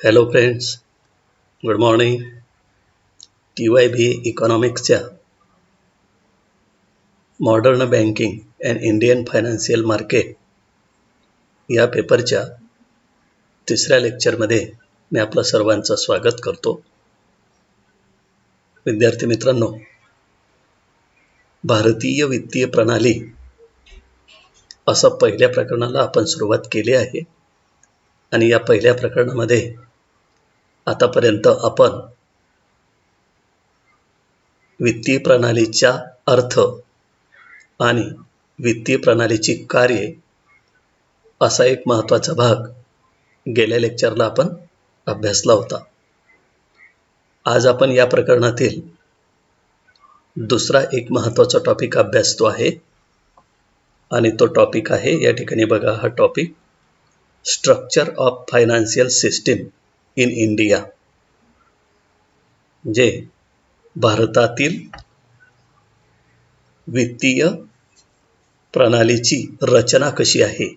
Hello friends, good morning. TYB इकॉनॉमिक्सच्या modern banking and Indian financial market या पेपरच्या तिसऱ्या लेक्चरमध्ये मी आपलं सर्वांचं स्वागत करतो. विद्यार्थी मित्रांनो, भारतीय वित्तीय प्रणाली असं पहिल्या प्रकरणाला आपण सुरुवात केली आहे आणि या पहिल्या प्रकरणामध्ये आतापर्यंत आपण वित्तीय प्रणालीचा अर्थ आणि वित्तीय प्रणालीची कार्ये असा एक महत्त्वाचा भाग गेल्या लेक्चरला आपण अभ्यासला होता. आज आपण या प्रकरणातील दुसरा एक महत्त्वाचा टॉपिक अभ्यासतो आहे आणि तो टॉपिक आहे, या ठिकाणी बघा, हा topic structure of financial system in India, जे भारतातील वित्तीय प्रणालीची रचना कशी आहे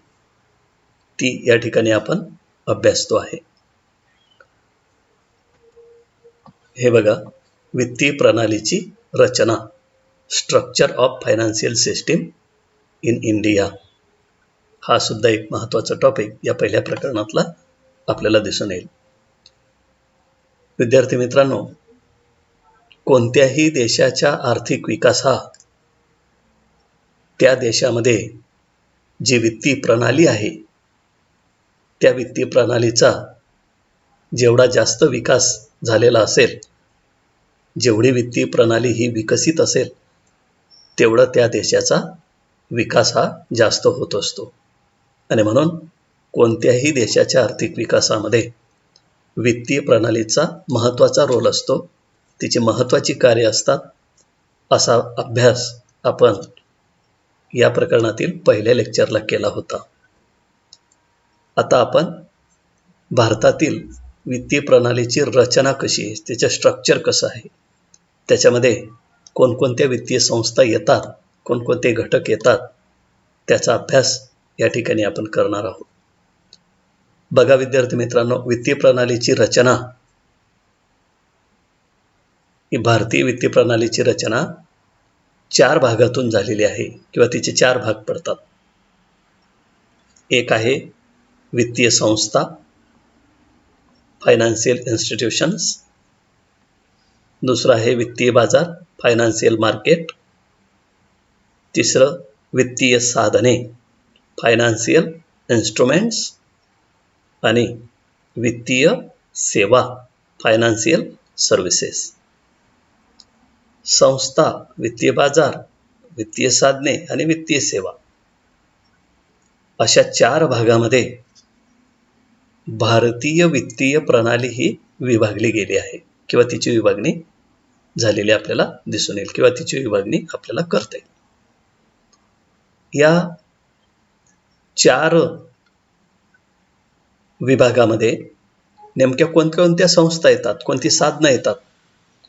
ती या ठिकाणी आपण अभ्यासतो आहे. हे बघा, वित्तीय प्रणालीची रचना, structure of financial system in India, हा सुद्धा एक महत्त्वाचा टॉपिक या पहिल्या प्रकरणातला आपल्याला दिसून येईल. विद्यार्थी मित्रांनो, कोणत्याही देशाचा आर्थिक विकास हा त्या देशामध्ये जी वित्तीय प्रणाली आहे त्या वित्तीय प्रणालीचा जेवढा जास्त विकास झालेला असेल, जेवढी वित्तीय प्रणाली ही विकसित असेल, तेवढं त्या देशाचा विकास हा जास्त होत असतो. आणि म्हणून कोणत्याही देशाच्या आर्थिक विकासामध्ये वित्तीय प्रणालीचा महत्त्वाचा रोल असतो, तिची महत्त्वाची कार्य असतात. असा अभ्यास आपण या प्रकरणातील पहिल्या लेक्चरला केला होता. आता आपण भारतातील वित्तीय प्रणालीची रचना कशी आहे, त्याचं स्ट्रक्चर कसं आहे, त्याच्यामध्ये कोणकोणत्या वित्तीय संस्था येतात, कोणकोणते घटक येतात, त्याचा अभ्यास या ठिकाणी आपण करणार आहोत. बघा विद्यार्थी मित्रांनो, वित्तीय प्रणालीची रचना ही भारतीय वित्तीय प्रणालीची रचना 4 भागातून झालेली आहे किंवा तिचे 4 भाग पडतात. एक आहे वित्तीय संस्था, फायनान्शियल इन्स्टिट्यूशन्स. दुसरं आहे वित्तीय बाजार, फायनान्शियल मार्केट. तिसरं वित्तीय साधने, फायनान्शियल इन्स्ट्रुमेंट्स. आणि वित्तीय सेवा, फायनान्शियल सर्व्हिसेस. संस्था, वित्तीय बाजार, वित्तीय साधने आणि वित्तीय सेवा, अशा 4 भागामध्ये भारतीय वित्तीय प्रणाली ही विभागली गेली आहे किंवा तिची विभागणी झालेली आपल्याला दिसून येईल किंवा तिची विभागणी आपल्याला करता येईल. या 4 विभागामध्ये नेमक्या कोणत्या संस्था येतात, कोणती साधनं येतात,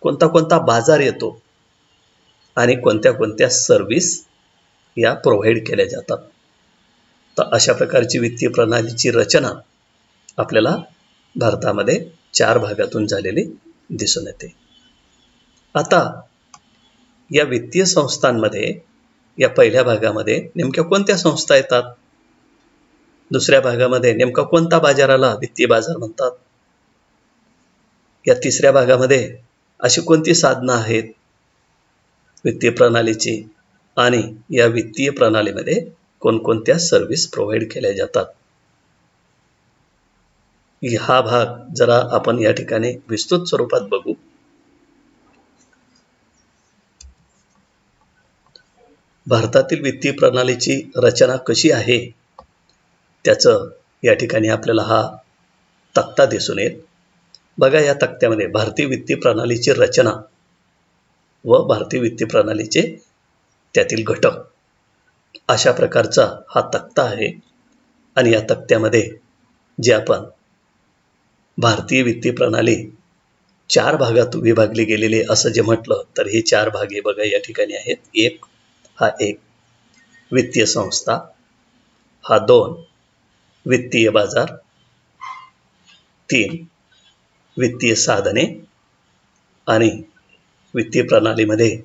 कोणता बाजार येतो आणि कोणत्या सर्व्हिस या प्रोव्हाइड केल्या जातात. तर अशा प्रकारची वित्तीय प्रणालीची रचना आपल्याला भारतामध्ये 4 भागातून झालेली दिसून येते. आता या वित्तीय संस्थांमध्ये या पहिल्या भागामध्ये नेमक्या कोणत्या संस्था येतात, दुसऱ्या भागामध्ये नेमका कोणता बाजाराला वित्तीय बाजार म्हणतात, या तिसऱ्या भागामध्ये अशी कोणती साधनं आहेत वित्तीय प्रणालीची, आणि या वित्तीय प्रणालीमध्ये कोणकोणत्या सर्व्हिस प्रोव्हाइड केल्या जातात. हा भाग जरा आपण या ठिकाणी विस्तृत स्वरूपात बघू. भारतातील वित्तीय प्रणालीची रचना कशी आहे त्याचं या ठिकाणी आपल्याला हा तक्ता दिसून येईल. बघा, या तक्त्यामध्ये भारतीय वित्तीय प्रणालीची रचना व भारतीय वित्तीय प्रणालीचे त्यातील घटक अशा प्रकारचा हा तक्ता आहे. आणि या तक्त्यामध्ये जे आपण भारतीय वित्तीय प्रणाली 4 भागात विभागली गेलेली असं जे म्हटलं, तर हे 4 भाग हे बघा या ठिकाणी आहेत. एक वित्तीय संस्था, हा 2 वित्तीय बाजार, 3 वित्तीय साधने आणि वित्तीय प्रणालीमध्ये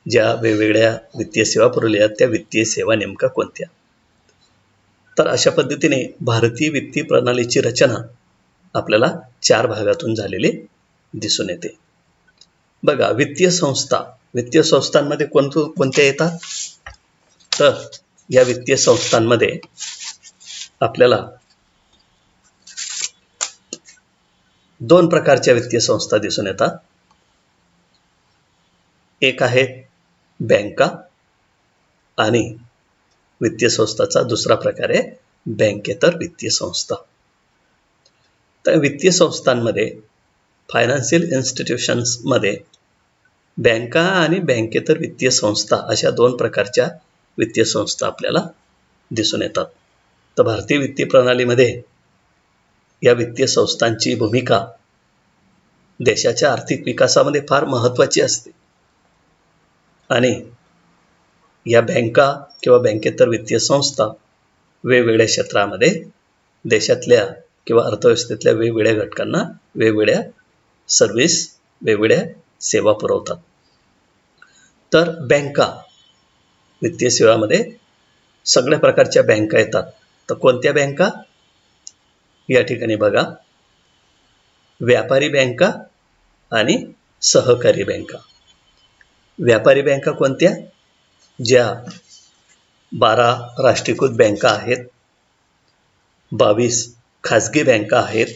ज्या वेगवेगळ्या वित्तीय सेवा पुरवल्या त्या वित्तीय सेवा नेमक्या कोणत्या. तर अशा पद्धतीने भारतीय वित्तीय प्रणालीची रचना आपल्याला 4 भागातून झालेली दिसून येते. बघा, वित्तीय संस्थांमध्ये कोणत्या येतात. तर या वित्तीय संस्थांमध्ये आपल्याला 2 प्रकारच्या वित्तीय संस्था दिसून येतात. एक आहे बँका आणि वित्तीय संस्थाचा दुसरा प्रकार आहे बँकेतर वित्तीय संस्था. तर वित्तीय संस्थांमध्ये फायनान्शियल इन्स्टिट्यूशन्समध्ये बँका आणि बँकेतर वित्तीय संस्था अशा 2 प्रकारच्या वित्तीय संस्था आपल्याला दिसून येतात. तर भारतीय वित्तीय प्रणालीमध्ये या वित्तीय संस्थांची भूमिका देशाच्या आर्थिक विकासामध्ये फार महत्त्वाची असते आणि या बँका किंवा बँकेतर वित्तीय संस्था वेगवेगळ्या क्षेत्रामध्ये देशातल्या किंवा अर्थव्यवस्थेतल्या वेगवेगळ्या घटकांना वेगवेगळ्या सर्व्हिस, वेगवेगळ्या सेवा पुरवतात. तर बँका वित्तीय सेवामध्ये सगळ्या प्रकारच्या बँका येतात. तर कोणत्या बँका या ठिकाणी बघा, व्यापारी बँका आणि सहकारी बँका. व्यापारी बँका कोणत्या, ज्या 12 राष्ट्रीयकृत बँका आहेत, 22 खाजगी बँका आहेत,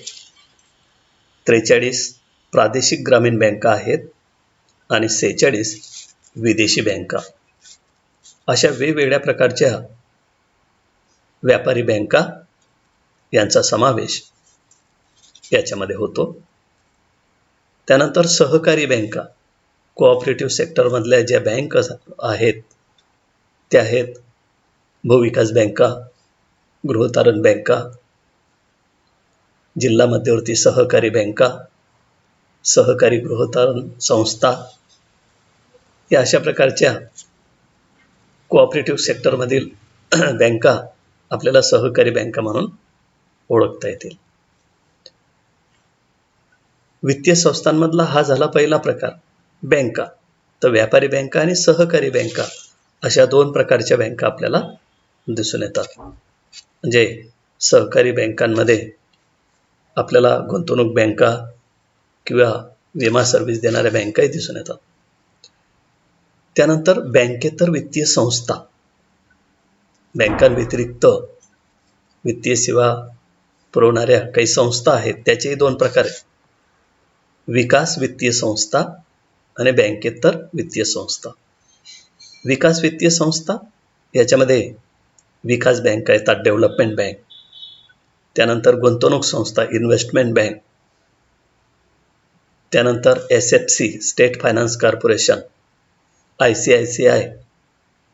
43 प्रादेशिक ग्रामीण बँका आहेत आणि 46 विदेशी बँका. अशा वेगवेगळ्या प्रकारच्या व्यापारी बँका यांचा समावेश याच्यामध्ये होतो. त्यानंतर सहकारी बँका, कोऑपरेटिव्ह सेक्टरमधल्या ज्या बँक आहेत त्या आहेत भूविकास बँका, गृहतारण बँका, जिल्हा मध्यवर्ती सहकारी बँका, सहकारी गृहतारण संस्था. या अशा प्रकारच्या कोऑपरेटिव्ह सेक्टरमधील बँका आपल्याला सहकारी बँका म्हणून ओळखता येतील. वित्तीय संस्थांमधला हा झाला पहिला प्रकार, बँका. तर व्यापारी बँका आणि सहकारी बँका अशा 2 प्रकारच्या बँका आपल्याला दिसून येतात. म्हणजे सहकारी बँकांमध्ये आपल्याला गुंतवणूक बँका किंवा विमा सर्व्हिस देणाऱ्या बँकाही दिसून येतात. त्यानंतर बँकेतर वित्तीय संस्था, बँकांव्यतिरिक्त वित्तीय सेवा पुरवणाऱ्या काही संस्था आहेत, त्याचेही 2 प्रकार आहेत, विकास वित्तीय संस्था आणि बँकेतर वित्तीय संस्था. विकास वित्तीय संस्था याच्यामध्ये विकास बँका येतात, डेव्हलपमेंट बँक. त्यानंतर गुंतवणूक संस्था, इन्व्हेस्टमेंट बँक. त्यानंतर SFC, state finance corporation, ICICI.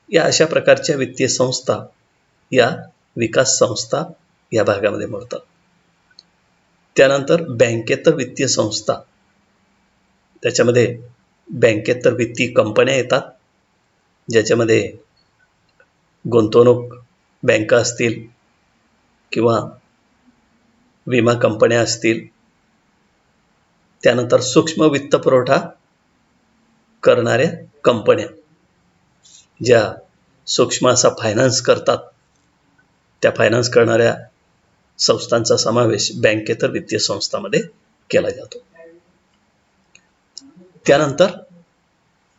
या अशा प्रकारच्या वित्तीय संस्था या विकास संस्था या भागामध्ये मोडतात. त्यानंतर बँकेतर वित्तीय संस्था, त्याच्यामध्ये बँकेतर वित्तीय कंपन्या येतात, ज्याच्यामध्ये गुंतवणूक बँका असतील किंवा विमा कंपन्या असतील. त्यानंतर सूक्ष्म वित्त पुरवठा करणाऱ्या कंपन्या, ज्या सूक्ष्म असा फायनान्स करतात, त्या फायनान्स करणाऱ्या संस्थांचा समावेश बँकेतर वित्तीय संस्थांमध्ये केला जातो. त्यानंतर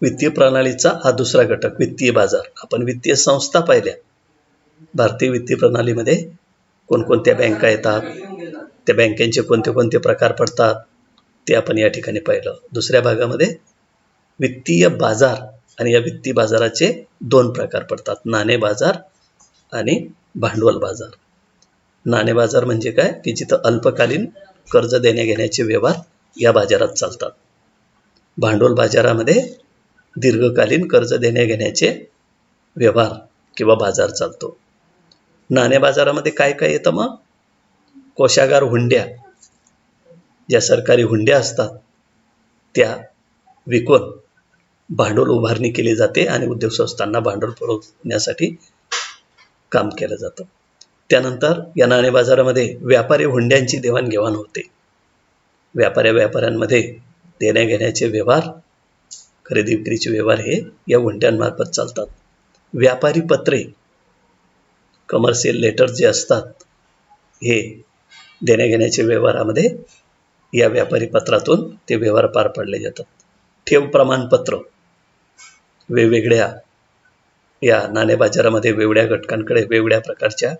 वित्तीय प्रणालीचा हा दुसरा घटक, वित्तीय बाजार. आपण वित्तीय संस्था पाहिल्या, भारतीय वित्तीय प्रणालीमध्ये कोणकोणत्या बँका येतात, त्या बँकांचे कोणते कोणते प्रकार पडतात ते आपण या ठिकाणी पाहिलं. दुसऱ्या भागामध्ये वित्तीय बाजार, आणि या वित्तीय बाजाराचे 2 प्रकार पडतात, नाणे बाजार आणि भांडवल बाजार. नाणे बाजार म्हणजे काय, की जिथं अल्पकालीन कर्ज देण्या घेण्याचे व्यवहार या बाजारात चालतात. भांडवल बाजारामध्ये दीर्घकालीन कर्ज देण्या घेण्याचे व्यवहार किंवा बाजार चालतो. नाणे बाजारामध्ये काय काय येतं मग, कोशागार हुंड्या, ज्या सरकारी हुंड्या असतात त्या विकून भांडवल उभारणी केली जाते आणि उद्योग संस्थांना भांडवल पुरवण्यासाठी काम केलं जातं. त्यानंतर या नाणे बाजारामध्ये व्यापारी हुंड्यांची देवाणघेवाण होते. व्यापाऱ्यांमध्ये देण्याघेण्याचे व्यवहार, खरेदी विक्रीचे व्यवहार हे या हुंड्यांमार्फत चालतात. व्यापारी पत्रे, कमर्शियल लेटर जे असतात, हे देण्याघेण्याच्या व्यवहारामध्ये या व्यापारी पत्रातून ते व्यवहार पार पाडले जातात. ठेव प्रमाणपत्र, वेगवेगळ्या या नाणे बाजारामध्ये वेगवेगळ्या घटकांकडे वेगवेगळ्या प्रकारच्या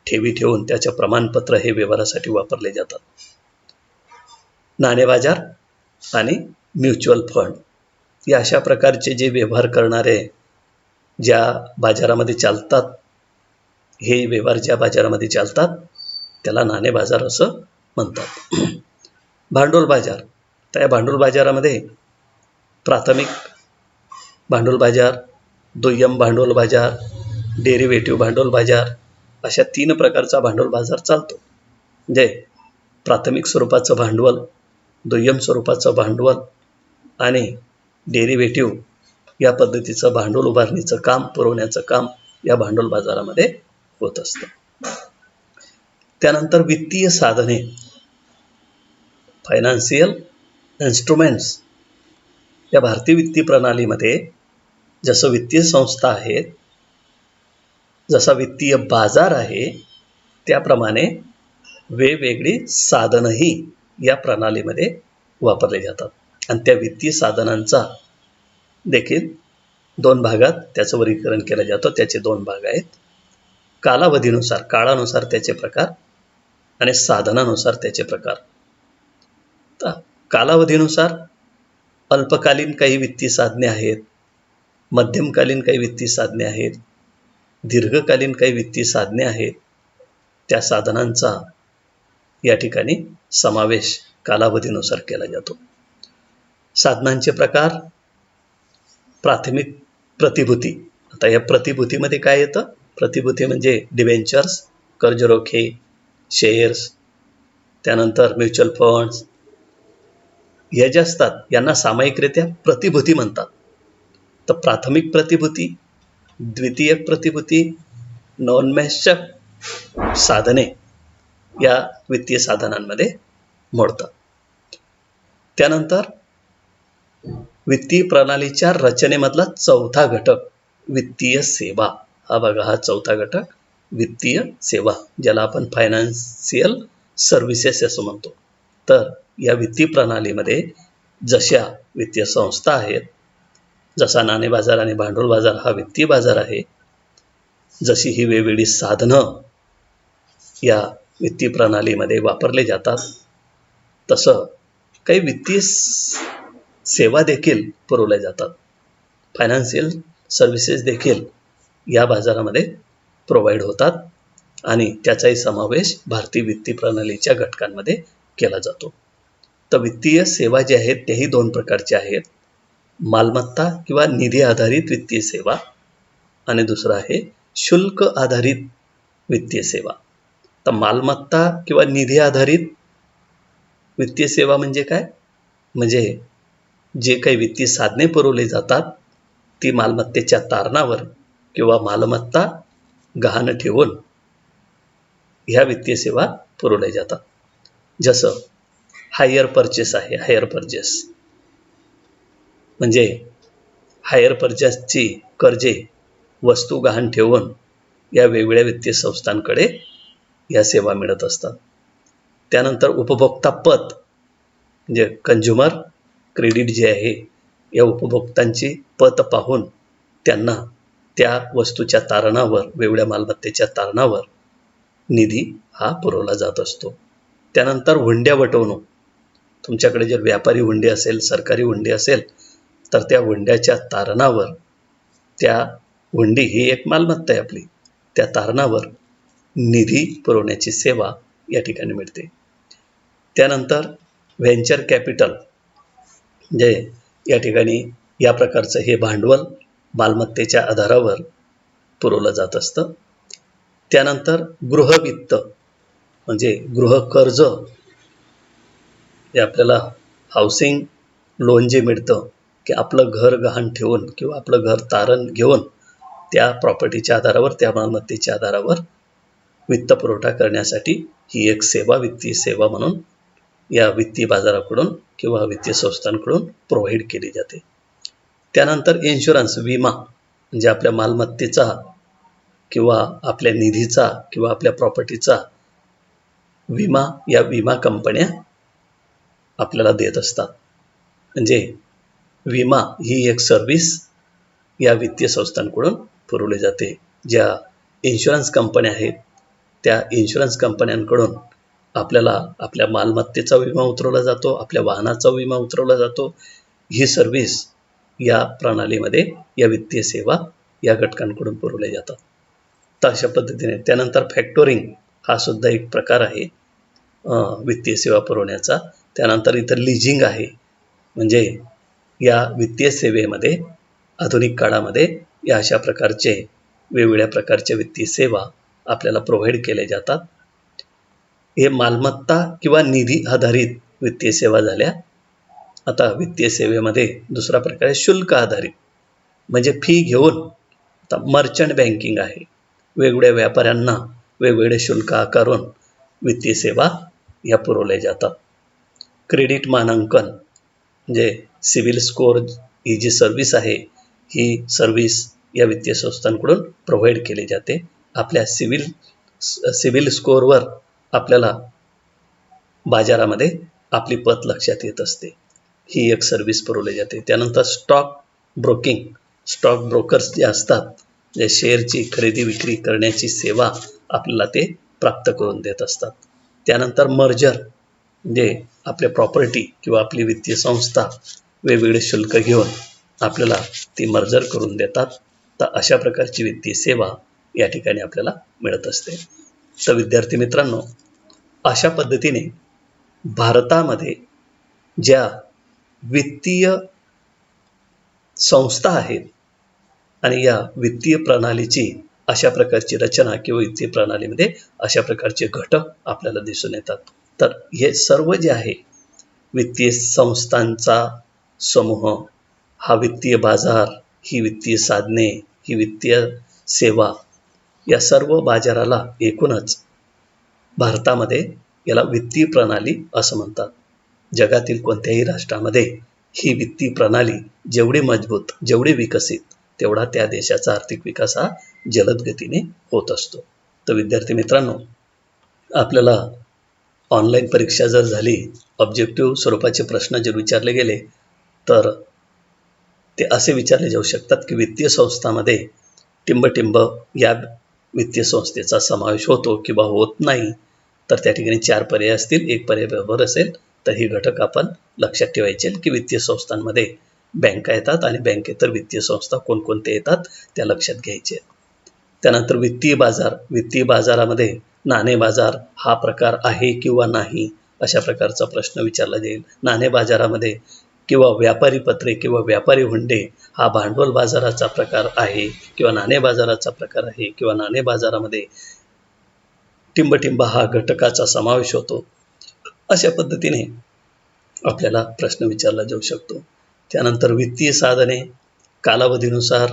ठेवी ठेवून त्याचे प्रमाणपत्र हे व्यवहारासाठी वापरले जातात. नाणे बाजार आणि म्युच्युअल फंड या अशा प्रकारचे जे व्यवहार करणारे ज्या बाजारामध्ये चालतात, हे व्यवहार ज्या बाजारामध्ये चालतात त्याला नाणे बाजार असं म्हणतात. भांडवल बाजार, तर या भांडवल बाजारामध्ये प्राथमिक भांडवल बाजार, दुय्यम भांडवल बाजार, डेरिव्हेटिव्ह भांडवल बाजार अशा 3 प्रकारचा भांडवल बाजार चालतो. म्हणजे प्राथमिक स्वरूपाचं भांडवल, दुय्यम स्वरूपाचं भांडवल आणि डेरिव्हेटिव्ह या पद्धतीचं भांडवल उभारणीचं काम, पुरवण्याचं काम या भांडवल बाजारामध्ये होत असतं. त्यानंतर वित्तीय साधने, फायनान्शियल इन्स्ट्रुमेंट्स. या भारतीय वित्तीय प्रणालीमध्ये जसं वित्तीय संस्था आहेत, जसा वित्तीय बाजार आहे, त्याप्रमाणे वेगवेगळी साधनही या प्रणालीमध्ये वापरले जातात. आणि त्या वित्तीय साधनांचा देखील 2 भागात त्याचं वर्गीकरण केलं जातं. त्याचे 2 भाग आहेत. कालावधीनुसार, काळानुसार त्याचे प्रकार आणि साधनानुसार त्याचे प्रकार. तर कालावधीनुसार अल्पकालीन काही वित्तीय साधने आहेत, मध्यमकालीन काही वित्तीय साधने आहेत, दीर्घकालीन काही वित्तीय साधने आहेत. त्या साधनांचा या ठिकाणी समावेश कालावधीनुसार केला जातो. साधनांचे प्रकार, प्राथमिक प्रतिभूती. आता या प्रतिभूतीमध्ये काय येतं? प्रतिभूती म्हणजे डिबेंचर्स, कर्जरोखे, शेअर्स, त्यानंतर म्युच्युअल फंड्स, या ज्या असतात यांना सामायिकरित्या प्रतिभूती म्हणतात. तर प्राथमिक प्रतिभूती, द्वितीयक प्रतिभूती, नॉनमेशक साधने या वित्तीय साधनांमध्ये मोडतात. त्यानंतर वित्तीय प्रणालीच्या रचनेमधला चौथा घटक वित्तीय सेवा. हा बघा, हा चौथा घटक वित्तीय सेवा, ज्याला आपण फायनान्शियल सर्व्हिसेस असं म्हणतो. तर या वित्तीय प्रणालीमध्ये जशा वित्तीय संस्था आहेत, जसा नाणे बाजार आणि भांडवल बाजार हा वित्तीय बाजार आहे, जशी ही वेगवेगळी साधनं या वित्तीय प्रणालीमध्ये वापरले जातात, तसं काही वित्तीय सेवा देखील पुरवल्या जातात. फायनान्शियल सर्व्हिसेस देखील या बाजारामध्ये प्रोव्हाइड होतात आणि त्याचाही समावेश भारतीय वित्तीय प्रणालीच्या घटकांमध्ये केला जातो. तर वित्तीय सेवा ज्या आहेत त्याही 2 प्रकारच्या आहेत. मालमत्ता किंवा निधी आधारित वित्तीय सेवा आणि दुसरं आहे शुल्क आधारित वित्तीय सेवा. तर मालमत्ता किंवा निधी आधारित वित्तीय सेवा म्हणजे काय? म्हणजे जे काही वित्तीय साधने पुरवली जातात ती मालमत्तेच्या तारणावर किंवा मालमत्ता गहाण ठेवून ह्या वित्तीय सेवा पुरवल्या जातात. जसं हायर परचेस आहे. हायर परचेस म्हणजे हायर परचेसची कर्जे वस्तू गहाण ठेवून या वेगवेगळ्या वित्तीय संस्थांकडे या सेवा मिळत असतात. त्यानंतर उपभोक्ता पत म्हणजे कंझ्युमर क्रेडिट जे आहे, या उपभोक्तांची पत पाहून त्यांना त्या वस्तूच्या तारणावर, वेगवेगळ्या मालमत्तेच्या तारणावर निधी हा पुरवला जात असतो. त्यानंतर हुंड्या वटवणूक. तुमच्याकडे जर व्यापारी हुंडी असेल, सरकारी हुंडी असेल, तर त्या हुंड्याच्या तारणावर, त्या हुंडी ही एक मालमत्ता आहे आपली, त्या तारणावर निधी पुरवण्याची सेवा या ठिकाणी मिळते. त्यानंतर व्हेंचर कॅपिटल म्हणजे या ठिकाणी या प्रकारचं हे भांडवल मालमत्तेच्या आधारावर पुरवलं जात असतं. त्यानंतर गृहवित्त म्हणजे गृहकर्ज, जे आपल्याला हाऊसिंग लोन जे मिळतं, की आपलं घर गहाण ठेवून किंवा आपलं घर तारण घेऊन त्या प्रॉपर्टीच्या आधारावर, त्या मालमत्तेच्या आधारावर वित्त पुरवठा करण्यासाठी ही एक सेवा, वित्तीय सेवा म्हणून या वित्तीय बाजाराकडून किंवा वित्तीय संस्थांकडून प्रोव्हाइड केली जाते. त्यानंतर इन्शुरन्स, विमा, म्हणजे आपल्या मालमत्तेचा किंवा आपल्या निधीचा किंवा आपल्या प्रॉपर्टीचा विमा या विमा कंपन्या आपल्याला देत असतात. म्हणजे विमा ही एक सर्व्हिस या वित्तीय संस्थांकडून पुरवली जाते. ज्या इन्शुरन्स कंपन्या आहेत त्या इन्शुरन्स कंपन्यांकडून आपल्याला आपल्या मालमत्तेचा विमा उतरवला जातो, आपल्या वाहनाचा विमा उतरवला जातो. ही सर्व्हिस या प्रणालीमध्ये या वित्तीय सेवा या घटकांकडून पुरवल्या जातात. तर अशा पद्धतीने त्यानंतर फॅक्टोरिंग हा सुद्धा एक प्रकार आहे वित्तीय सेवा पुरवण्याचा. त्यानंतर इथं लिजिंग आहे, म्हणजे या वित्तीय सेवेमध्ये आधुनिक काळामध्ये या अशा प्रकारचे वेगवेगळ्या प्रकारच्या वित्तीय सेवा आपल्याला प्रोव्हाइड केल्या जातात. हे मालमत्ता किंवा निधी आधारित वित्तीय सेवा झाल्या. आता वित्तीय सेवेमध्ये दुसरा प्रकार आहे शुल्क आधारित, म्हणजे फी घेऊन. आता मर्चंट बँकिंग आहे, वेगवेगळ्या व्यापाऱ्यांना वेगवेगळे शुल्क आकारून वित्तीय सेवा या पुरवल्या जातात. क्रेडिट मानांकन म्हणजे सिबिल स्कोअर ही जी सर्व्हिस आहे ही सर्व्हिस या वित्तीय संस्थांकडून प्रोव्हाइड केली जाते. आपल्या सिबिल स्कोअरवर आपल्याला बाजारामध्ये आपली पत लक्षात येत असते. ही एक सर्व्हिस पुरवली जाते. त्यानंतर स्टॉक ब्रोकिंग, स्टॉक ब्रोकर्स जे असतात, जे शेअरची खरेदी विक्री करण्याची सेवा आपल्याला ते प्राप्त करून देत असतात. त्यानंतर मर्जर, म्हणजे आपल्या प्रॉपर्टी किंवा आपली वित्तीय संस्था वेगवेगळे शुल्क घेऊन आपल्याला ती मर्जर करून देतात. तर अशा प्रकारची वित्तीय सेवा या ठिकाणी आपल्याला मिळत असते. तर विद्यार्थी मित्रांनो, अशा पद्धतीने भारतामध्ये ज्या वित्तीय संस्था आहेत आणि या वित्तीय प्रणालीची अशा प्रकारची रचना किंवा वित्तीय प्रणालीमध्ये अशा प्रकारचे घटक आपल्याला दिसून येतात. तर हे सर्व जे आहे वित्तीय संस्थांचा समूह, हा वित्तीय बाजार, ही वित्तीय साधने, ही वित्तीय सेवा, या सर्व बाजाराला एकूणच भारतामध्ये याला वित्तीय प्रणाली असं म्हणतात. जगातील कोणत्याही राष्ट्रामध्ये ही वित्तीय प्रणाली जेवढी मजबूत, जेवढी विकसित, तेवढा त्या देशाचा आर्थिक विकास हा जलद गतीने होत असतो. तर विद्यार्थी मित्रांनो, आपल्याला ऑनलाईन परीक्षा जर झाली, ऑब्जेक्टिव्ह स्वरूपाचे प्रश्न जर विचारले गेले तर ते असे विचारले जाऊ शकतात की वित्तीय संस्थांमध्ये टिंबटिंब या वित्तीय संस्थेचा समावेश होतो किंवा होत नाही. तर त्या ठिकाणी 4 पर्याय असतील, एक पर्याय बरोबर असेल. तर हे घटक आपण लक्षात ठेवायचे की वित्तीय संस्थांमध्ये बँका येतात आणि बँकेतर वित्तीय संस्था कोणकोणते येतात त्या लक्षात घ्यायचे. त्यानंतर वित्तीय बाजार, वित्तीय बाजारामध्ये नाणे बाजार हा प्रकार आहे किंवा नाही, अशा प्रकारचा प्रश्न विचारला जाईल. नाणे बाजारामध्ये किंवा व्यापारी पत्रे किंवा व्यापारी हुंडे हा भांडवल बाजाराचा प्रकार आहे किंवा नाणे बाजाराचा प्रकार आहे किंवा नाणे बाजारामध्ये टिंबटिंब हा घटकाचा समावेश होतो. अशा पद्धतीने आपल्याला प्रश्न विचारला जाऊ शकतो. त्यानंतर वित्तीय साधने, कालावधीनुसार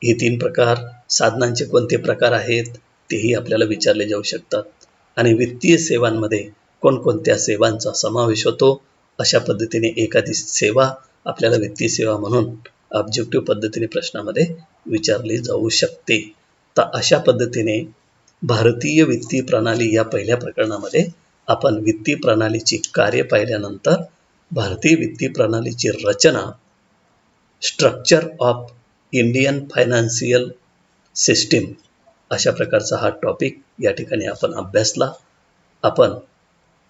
हे 3 प्रकार, साधनांचे कोणते प्रकार आहेत तेही आपल्याला विचारले जाऊ शकतात. आणि वित्तीय सेवांमध्ये कोणकोणत्या सेवांचा समावेश होतो, अशा पद्धतीने एखादी सेवा आपल्याला वित्तीय सेवा म्हणून ऑब्जेक्टिव्ह पद्धतीने प्रश्नामध्ये विचारली जाऊ शकते. तर अशा पद्धतीने भारतीय वित्तीय प्रणाली या पहिल्या प्रकरणामध्ये आपण वित्तीय प्रणालीची कार्य पाहिल्यानंतर भारतीय वित्तीय प्रणालीची रचना, structure of Indian financial system, अशा प्रकारचा हा टॉपिक या ठिकाणी आपण अभ्यासला. आपण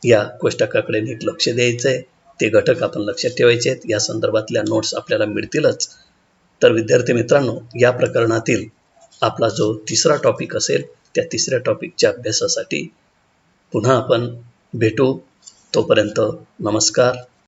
या कोष्टकाकडे नीट लक्ष द्यायचं आहे, ते घटक आपण लक्षात ठेवायचे आहेत. या संदर्भातल्या नोट्स आपल्याला मिळतीलच. तर विद्यार्थी मित्रांनो, या प्रकरणातील आपला जो 3रा टॉपिक असेल त्या 3ऱ्या टॉपिकच्या अभ्यासासाठी पुन्हा आपण भेटू. तोपर्यंत नमस्कार.